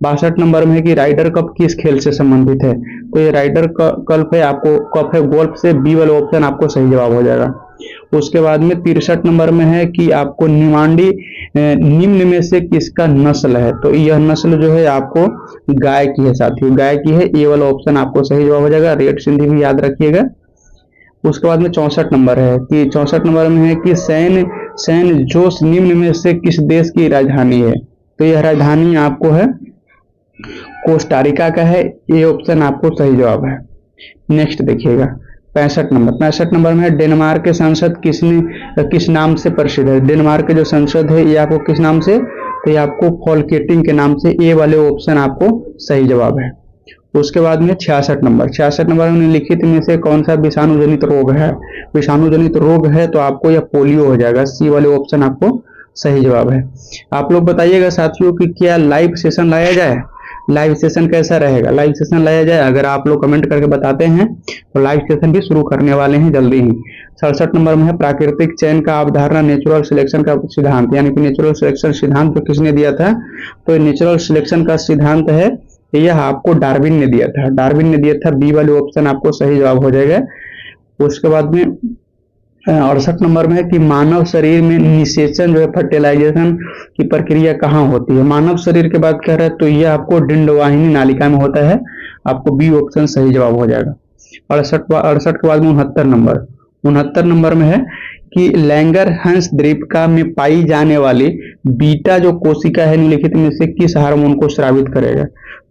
62 नंबर में है कि राइडर कप किस खेल से संबंधित है, तो ये राइडर कप है, आपको कप है गोल्फ से, बी वाला ऑप्शन आपको सही जवाब हो जाएगा। उसके बाद में 63 नंबर में है कि आपको निमांडी निम्न में से किसका नस्ल है, तो यह नस्ल जो है आपको गाय की है साथियों, गाय की है, ये वाला ऑप्शन आपको सही जवाब हो जाएगा। रेड सिंधी भी याद रखिएगा। उसके बाद में 64 नंबर है कि 64 नंबर में है कि सैन जोस निम्न में से किस देश की राजधानी है, तो यह राजधानी आपको है कोस्टारिका का है, ये ऑप्शन आपको सही जवाब है। नेक्स्ट देखिएगा 65 नंबर में है डेनमार्क के संसद किस नाम से प्रसिद्ध है। डेनमार्क के जो संसद है ये आपको किस नाम से, तो ये आपको फॉल्केटिंग के नाम से, ए वाले ऑप्शन आपको सही जवाब है। उसके बाद में 66 नंबर में लिखित में से कौन सा विषाणु जनित रोग है। विषाणु जनित रोग है तो आपको यह पोलियो हो जाएगा, सी वाले ऑप्शन आपको सही जवाब है। आप लोग बताइएगा साथियों कि क्या लाइव सेशन लाया जाए, लाइव सेशन कैसा रहेगा, लाइव सेशन लाया जाए। अगर आप लोग कमेंट करके बताते हैं तो लाइव सेशन भी शुरू करने वाले हैं जल्दी ही। 67 नंबर में है प्राकृतिक चयन का अवधारणा नेचुरल सिलेक्शन का सिद्धांत, यानी कि नेचुरल सिलेक्शन सिद्धांत तो किसने दिया था, तो नेचुरल सिलेक्शन का सिद्धांत है यह आपको डार्विन ने दिया था, डार्विन ने दिया था, बी वाले ऑप्शन आपको सही जवाब हो जाएगा। उसके बाद में 68 नंबर में है कि मानव शरीर में निषेचन जो है फर्टिलाइजेशन की प्रक्रिया कहाँ होती है। मानव शरीर के बात कर रहे हैं तो यह आपको डिंडवाहिनी नालिका में होता है, आपको बी ऑप्शन सही जवाब हो जाएगा। 68 के बाद में 69 नंबर में है कि लैंगरहंस द्वीपिका में पाई जाने वाली बीटा जो कोशिका है निम्नलिखित में से किस हार्मोन को स्रावित करेगा,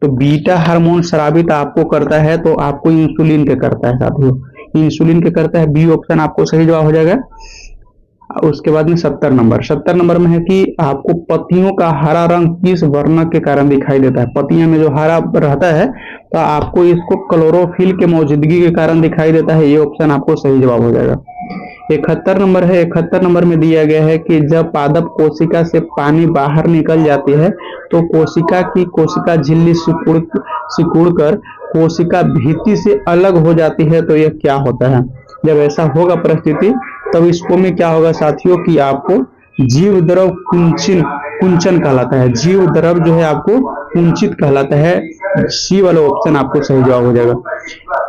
तो बीटा हार्मोन स्रावित आपको करता है तो आपको इंसुलिन के करता है साथियों, इंसुलिन के करता है, बी ऑप्शन आपको सही जवाब हो जाएगा। उसके बाद में 70 नंबर में है कि आपको पत्तियों का हरा रंग किस वर्ण के कारण दिखाई देता है। पत्तियों में जो हरा रहता है तो आपको इसको क्लोरोफिल के मौजूदगी के कारण दिखाई देता है, ये ऑप्शन आपको सही जवाब हो जाएगा। 71 नंबर है, 71 नंबर में दिया गया है कि जब पादप कोशिका से पानी बाहर निकल जाती है तो कोशिका की कोशिका झिल्ली सिकुड़ कर कोशिका भित्ति से अलग हो जाती है तो यह क्या होता है। जब ऐसा होगा परिस्थिति तब इसको में क्या होगा साथियों कि आपको जीव द्रव कुंचन कुंचन कहलाता है। जीव द्रव जो है आपको कुंचित कहलाता है। सी वाला ऑप्शन आपको सही जवाब हो जाएगा।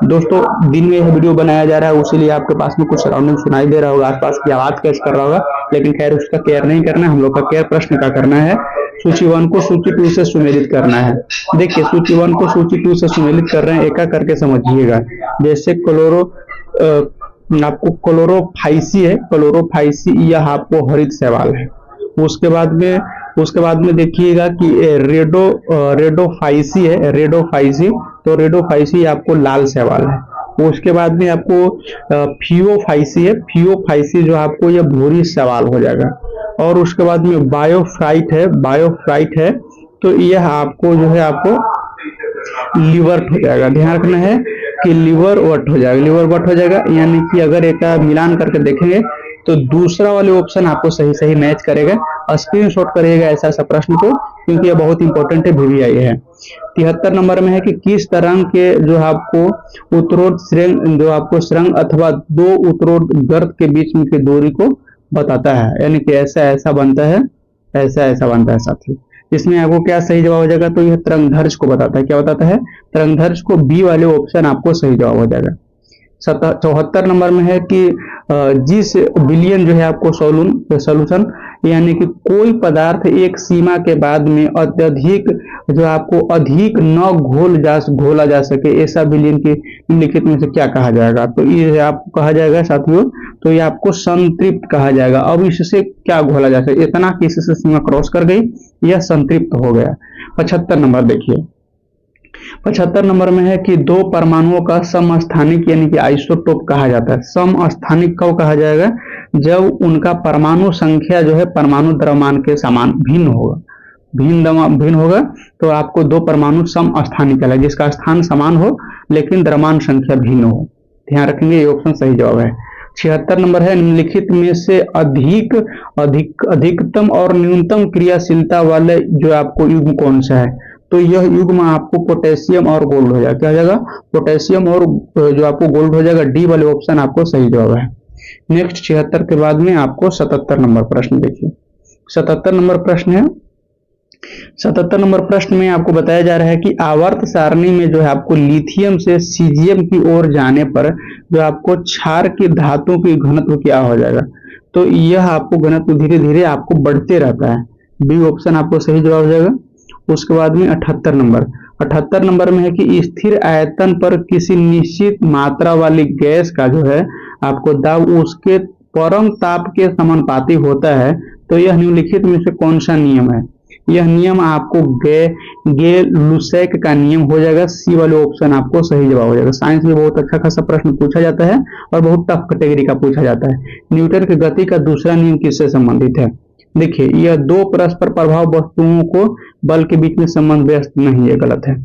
दोस्तों दिन में यह वीडियो बनाया जा रहा है उसीलिए आपके पास में कुछ सराउंडिंग सुनाई दे रहा होगा, आसपास की आवाज कैच कर रहा होगा, लेकिन खैर उसका केयर नहीं करना है। हम लोग का केयर प्रश्न का करना है। सूची 1 को सूची 2 से सुमेलित करना है। देखिए सूची 1 को सूची 2 से सुमेलित कर रहे हैं, एक एक करके समझिएगा। जैसे आपको क्लोरोफाइसी है, क्लोरोफाइसी यह आपको हरित शैवाल है। उसके बाद में देखिएगा कि रेडोफाइसी है, रेडोफाइसी, तो रेडोफाइसी आपको लाल शैवाल है। उसके बाद में आपको फियोफाइसी है, फियोफाइसी जो आपको यह भूरी शैवाल हो जाएगा। और उसके बाद में बायोफ्राइट है, बायोफ्राइट है तो यह आपको जो है आपको लिवर्ट हो जाएगा। ध्यान रखना है कि लिवर वट हो जाएगा, लिवर वट हो जाएगा। यानी कि अगर एक मिलान करके देखेंगे तो दूसरा वाले ऑप्शन आपको सही सही मैच करेगा। स्क्रीनशॉट करिएगा ऐसा प्रश्न को, क्योंकि यह बहुत इंपॉर्टेंट है, VVI है। 73 नंबर में है कि किस तरंग के जो आपको उत्तरोध श्रृंग जो आपको श्रृंग अथवा दो उत्तरोध गर्त के बीच में की दूरी को बताता है। यानी कि ऐसा ऐसा बनता है, ऐसा ऐसा बनता है साथियों। इसमें आपको क्या सही जवाब हो जाएगा, तो यह तरंगधर्ष को बताता है। क्या बताता है? तरंगधर्ष को। बी वाले ऑप्शन आपको सही जवाब हो जाएगा। 74 नंबर में है कि जिस बिलियन जो है आपको सोल्यूशन, यानी कि कोई पदार्थ एक सीमा के बाद में अत्यधिक जो आपको अधिक न घोला जा सके, ऐसा बिलियन के निम्नलिखित में से क्या कहा जाएगा। तो ये आपको कहा जाएगा साथियों, तो ये आपको संतृप्त कहा जाएगा। अब इससे क्या घोला जा सके, इतना कि इससे सीमा क्रॉस कर गई, यह संतृप्त हो गया। 75 नंबर देखिए, 75 नंबर में है कि दो परमाणुओं का समस्थानिक यानी कि आइसोटोप कहा जाता है। समस्थानिक कब कहा जाएगा? जब उनका परमाणु संख्या जो है परमाणु द्रव्यमान के समान भिन्न होगा, भिन्न होगा तो आपको दो परमाणु समस्थानिक कहलाएगा, जिसका स्थान समान हो लेकिन द्रव्यमान संख्या भिन्न हो। ध्यान रखेंगे, ये ऑप्शन सही जवाब है। 76 नंबर है निम्नलिखित में से अधिकतम और न्यूनतम क्रियाशीलता वाले जो आपको युग्म कौन सा है। तो यह युग्म आपको पोटेशियम और गोल्ड हो जाएगा। क्या हो जाएगा? पोटेशियम और जो आपको गोल्ड हो जाएगा। डी वाले ऑप्शन आपको सही जवाब है। नेक्स्ट 76 के बाद में आपको 77 नंबर प्रश्न देखिए। 77 नंबर प्रश्न है, 77 नंबर प्रश्न में आपको बताया जा रहा है कि आवर्त सारणी में जो है आपको लिथियम से सीजियम की ओर जाने पर जो आपको क्षार की धातु की घनत्व क्या हो जाएगा। तो यह आपको घनत्व धीरे धीरे आपको बढ़ते रहता है। बी ऑप्शन आपको सही जवाब हो जाएगा। उसके बाद में 78 नंबर में है कि स्थिर आयतन पर किसी निश्चित मात्रा वाली गैस का जो है आपको दाब उसके परम ताप के समानुपाती होता है। तो यह निम्नलिखित में से कौन सा नियम है? यह नियम आपको गे-लुसैक का नियम हो जाएगा। सी वाले ऑप्शन आपको सही जवाब हो जाएगा। साइंस में बहुत अच्छा खासा प्रश्न पूछा जाता है और बहुत टफ कैटेगरी का पूछा जाता है। न्यूटन की गति का दूसरा नियम किससे संबंधित है? देखिए, यह दो परस्पर प्रभाव वस्तुओं को बल के बीच में संबंध व्यस्त नहीं है, गलत है।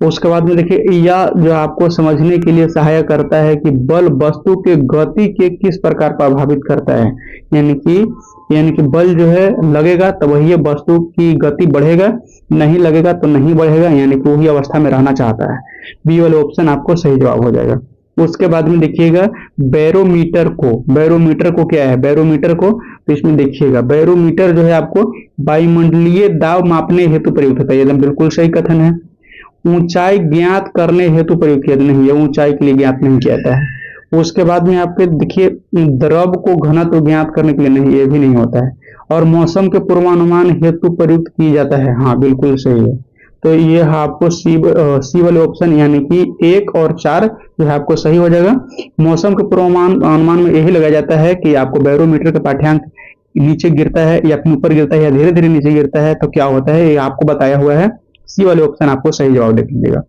उसके बाद में देखिए, यह जो आपको समझने के लिए सहायक करता है कि बल वस्तु के गति के किस प्रकार प्रभावित करता है। यानी कि बल जो है लगेगा तो वही वस्तु की गति बढ़ेगा, नहीं लगेगा तो नहीं बढ़ेगा, यानी कि वही अवस्था में रहना चाहता है। बी वाला ऑप्शन आपको सही जवाब हो जाएगा। उसके बाद में देखिएगा बैरोमीटर को क्या है? बैरोमीटर को तो इसमें देखिएगा, बैरोमीटर जो है आपको वायुमंडलीय दाब मापने हेतु प्रयुक्त होता है। एकदम बिल्कुल सही कथन है। ऊंचाई ज्ञात करने हेतु प्रयुक्त किया नहीं है, ऊंचाई के लिए ज्ञात नहीं किया जाता है। उसके बाद में आपके देखिए द्रव को घनत्व ज्ञात करने के लिए नहीं, ये भी नहीं होता है। और मौसम के पूर्वानुमान हेतु प्रयुक्त किया जाता है। हाँ बिल्कुल सही है। तो ये आपको सी वाले ऑप्शन यानी कि 1 और 4 जो है आपको सही हो जाएगा। मौसम के पूर्वानुमान में यही लगाया जाता है कि आपको बैरोमीटर का पाठ्यांक नीचे गिरता है या फिर ऊपर गिरता है या धीरे धीरे नीचे गिरता है तो क्या होता है, ये आपको बताया हुआ है। सी वाले ऑप्शन आपको सही जवाब देख लीजिएगा।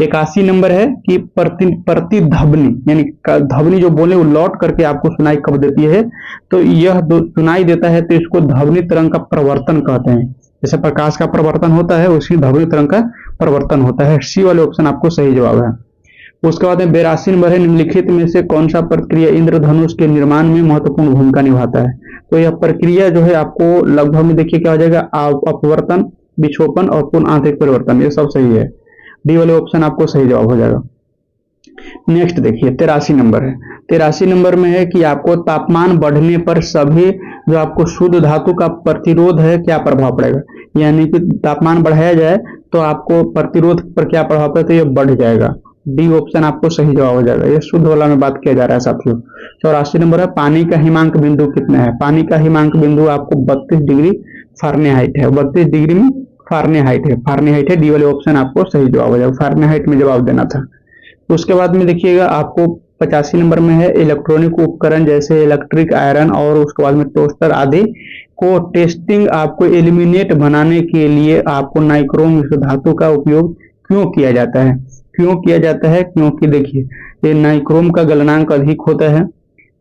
81 नंबर है कि प्रतिध्वनि यानी ध्वनि जो बोले वो लौट करके आपको सुनाई कब देती है। तो यह सुनाई देता है तो इसको ध्वनि तरंग का प्रवर्तन कहते हैं। जैसे प्रकाश का प्रवर्तन होता है उसी ध्वनि तरंग का प्रवर्तन होता है। सी वाले ऑप्शन आपको सही जवाब है। उसके बाद में 82 नंबर है निम्नलिखित में से कौन सा प्रक्रिया इंद्रधनुष के निर्माण में महत्वपूर्ण भूमिका निभाता है। तो यह प्रक्रिया जो है आपको लगभग में देखिए क्या हो जाएगा, अपवर्तन, विक्षोपन और पूर्ण आंतरिक परिवर्तन, ये सब सही है। डी वाले ऑप्शन आपको सही जवाब हो जाएगा। नेक्स्ट देखिए 83 नंबर है। 83 नंबर में है कि आपको तापमान बढ़ने पर सभी जो आपको शुद्ध धातु का प्रतिरोध है क्या प्रभाव पड़ेगा, यानी कि तापमान बढ़ाया जाए तो आपको प्रतिरोध पर क्या प्रभाव पड़ेगा, तो ये बढ़ जाएगा। डी ऑप्शन आपको सही जवाब हो जाएगा। ये शुद्ध वाला में बात किया जा रहा है साथियों। 84 नंबर है पानी का हिमांक बिंदु कितना है। पानी का हिमांक बिंदु आपको 32 डिग्री फारेनहाइट है। 32 डिग्री में फारेनहाइट है। डी वाले ऑप्शन आपको सही जवाब हो जाएगा। फारेनहाइट में जवाब देना था। उसके बाद में देखिएगा आपको 85 नंबर में है इलेक्ट्रॉनिक उपकरण जैसे इलेक्ट्रिक आयरन और उसके बाद में टोस्टर आदि को टेस्टिंग आपको एलिमिनेट बनाने के लिए आपको नाइक्रोम धातु का उपयोग क्यों किया जाता है। क्योंकि देखिए ये नाइक्रोम का गलनांक अधिक होता है,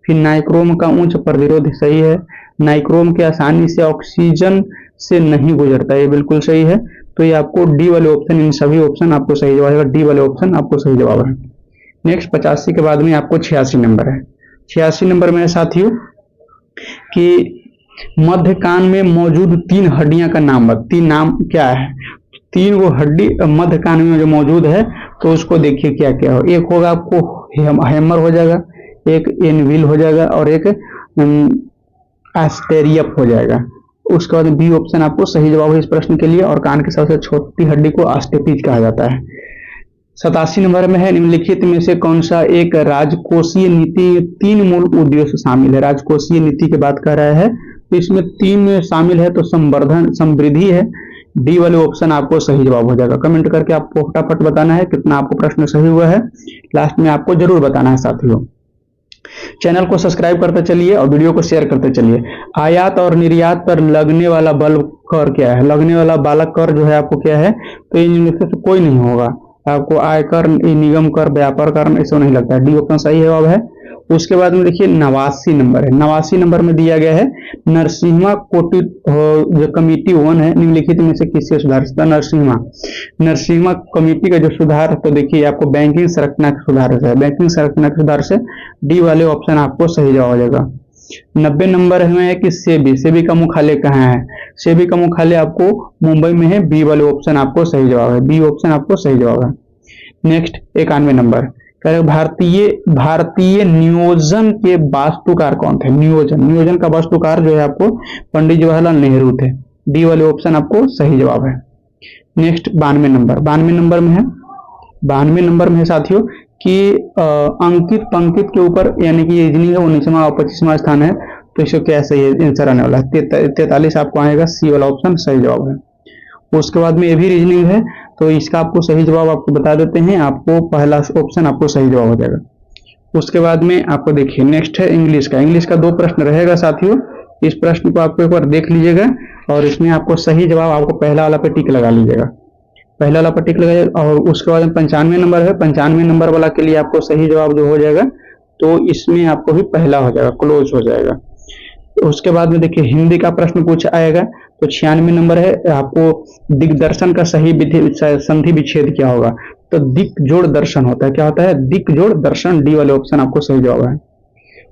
फिर नाइक्रोम का उच्च प्रतिरोध सही है, नाइक्रोम के आसानी से ऑक्सीजन से नहीं गुजरता, ये बिल्कुल सही है। तो ये आपको डी वाले ऑप्शन, इन सभी ऑप्शन आपको सही जवाब है। डी वाले ऑप्शन आपको सही जवाब है। नेक्स्ट 85 के बाद में आपको 86 नंबर है। 86 नंबर में साथियों कि मध्य कान में मौजूद 3 हड्डियां का नाम नाम क्या है। 3 वो हड्डी मध्य कान में जो मौजूद है तो उसको देखिए क्या क्या हो। एक होगा आपको हैमर हो जाएगा, एक एनविल हो जाएगा और एक एस्टेरियप हो जाएगा। उसके बाद बी ऑप्शन आपको सही जवाब है इस प्रश्न के लिए। और कान की सबसे छोटी हड्डी को आस्टेपिज कहा जाता है। 87 नंबर में है निम्नलिखित में से कौन सा एक राजकोषीय नीति 3 मूल उद्देश्य शामिल है। राजकोषीय नीति की बात कर रहा है तो इसमें 3 शामिल है, तो संवर्धन समृद्धि है। डी वाले ऑप्शन आपको सही जवाब हो जाएगा। कमेंट करके आपको फटाफट बताना है कितना आपको प्रश्न सही हुआ है, लास्ट में आपको जरूर बताना है साथियों। चैनल को सब्सक्राइब करते चलिए और वीडियो को शेयर करते चलिए। आयात और निर्यात पर लगने वाला बल कर क्या है। लगने वाला बालक कर जो है आपको क्या है, तो इनमें से कोई नहीं होगा। आपको आयकर, निगम कर, व्यापार कर ऐसा नहीं लगता है। डी ऑप्शन सही जवाब है। उसके बाद में देखिए 89 नंबर है। 89 नंबर में दिया गया है नरसिम्हा कोटि जो कमेटी 1 है निम्नलिखित में से किससे सुधार सकता है। नरसिम्हा कमेटी का जो सुधार, तो देखिए आपको बैंकिंग संरचना के सुधार से है। बैंकिंग संरचना के सुधार से डी वाले ऑप्शन आपको सही जवाब हो जाएगा। 90 नंबर में है कि सेबी का मुख्यालय कहाँ है। सेबी का मुख्यालय आपको मुंबई में है। बी वाले ऑप्शन आपको सही जवाब है। बी ऑप्शन आपको सही जवाब है। नेक्स्ट 91 नंबर भारतीय नियोजन के वास्तुकार कौन थे। नियोजन का वास्तुकार जो है आपको पंडित जवाहरलाल नेहरू थे। डी वाले ऑप्शन आपको सही जवाब है। नेक्स्ट 92 नंबर में है साथियों कि अंकित पंकित के ऊपर यानी कि रीजनिंग है 19वां और 25वां स्थान है, तो इसको क्या सही आंसर आने वाला है 43 आपको आएगा। सी वाला ऑप्शन सही जवाब है। उसके बाद में ये भी रीजनिंग है, तो इसका आपको सही जवाब आपको बता देते हैं। आपको पहला ऑप्शन आपको सही जवाब हो जाएगा। उसके बाद में आपको देखिए नेक्स्ट है इंग्लिश का 2 प्रश्न रहेगा साथियों। इस प्रश्न को आपको एक बार देख लीजिएगा और इसमें आपको सही जवाब आपको पहला वाला पे टिक लगा लीजिएगा। पहला वाला पे टिक लगाइएगा। और उसके बाद 95 नंबर है। 95 नंबर वाला के लिए आपको सही जवाब जो हो जाएगा तो इसमें आपको भी पहला हो जाएगा, क्लोज हो जाएगा। उसके बाद में देखिए हिंदी का प्रश्न पूछा आएगा, तो 96 नंबर है। आपको दिग्दर्शन का सही संधि विच्छेद क्या होगा, तो दिक जोड़ दर्शन होता है। क्या होता है, दिक जोड़ दर्शन। डी वाले ऑप्शन आपको सही जवाब है।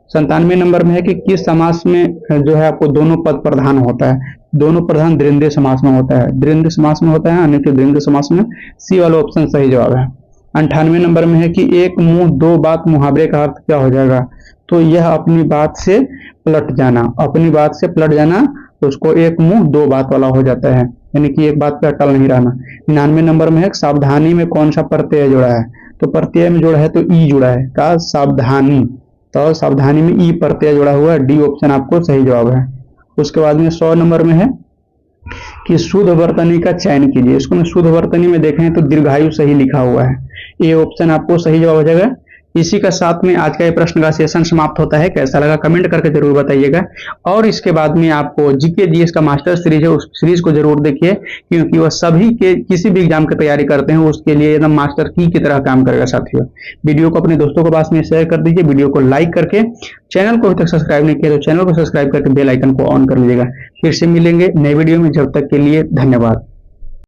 97 नंबर में है कि किस समास में जो है आपको दोनों पद प्रधान होता है। दोनों प्रधान द्वंद्व समास में होता है। द्वंद्व समास में होता है, अन्यथा द्वंद्व समास में। सी वाला ऑप्शन सही जवाब है। 98 नंबर में है कि एक मुंह दो बात मुहावरे का अर्थ क्या हो जाएगा, तो यह अपनी बात से पलट जाना। अपनी बात से पलट जाना, तो उसको एक मुंह दो बात वाला हो जाता है, यानी कि एक बात पे अटल नहीं रहना। 99 नंबर में है सावधानी में कौन सा प्रत्यय जुड़ा है, तो प्रत्यय में जुड़ा है तो ई जुड़ा है का सावधानी, तो सावधानी में ई प्रत्यय जुड़ा हुआ है। डी ऑप्शन आपको सही जवाब है। उसके बाद में 100 नंबर में है कि शुद्ध वर्तनी का चयन कीजिए। इसको में शुद्ध वर्तनी में देखें तो दीर्घायु सही लिखा हुआ है। ये ऑप्शन आपको सही जवाब हो जाएगा। इसी का साथ में आज का ये प्रश्न का सेशन समाप्त होता है। कैसा लगा कमेंट करके जरूर बताइएगा। और इसके बाद में आपको जीके जीएस का मास्टर सीरीज है, उस सीरीज को जरूर देखिए, क्योंकि वह सभी के किसी भी एग्जाम की तैयारी करते हैं उसके लिए एकदम मास्टर की तरह काम करेगा साथियों। वीडियो को अपने दोस्तों के पास में शेयर कर दीजिए। वीडियो को लाइक करके, चैनल को अभी तक सब्सक्राइब नहीं किया तो चैनल को सब्सक्राइब करके बेल आइकन को ऑन कर लीजिएगा। फिर से मिलेंगे नए वीडियो में, जब तक के लिए धन्यवाद।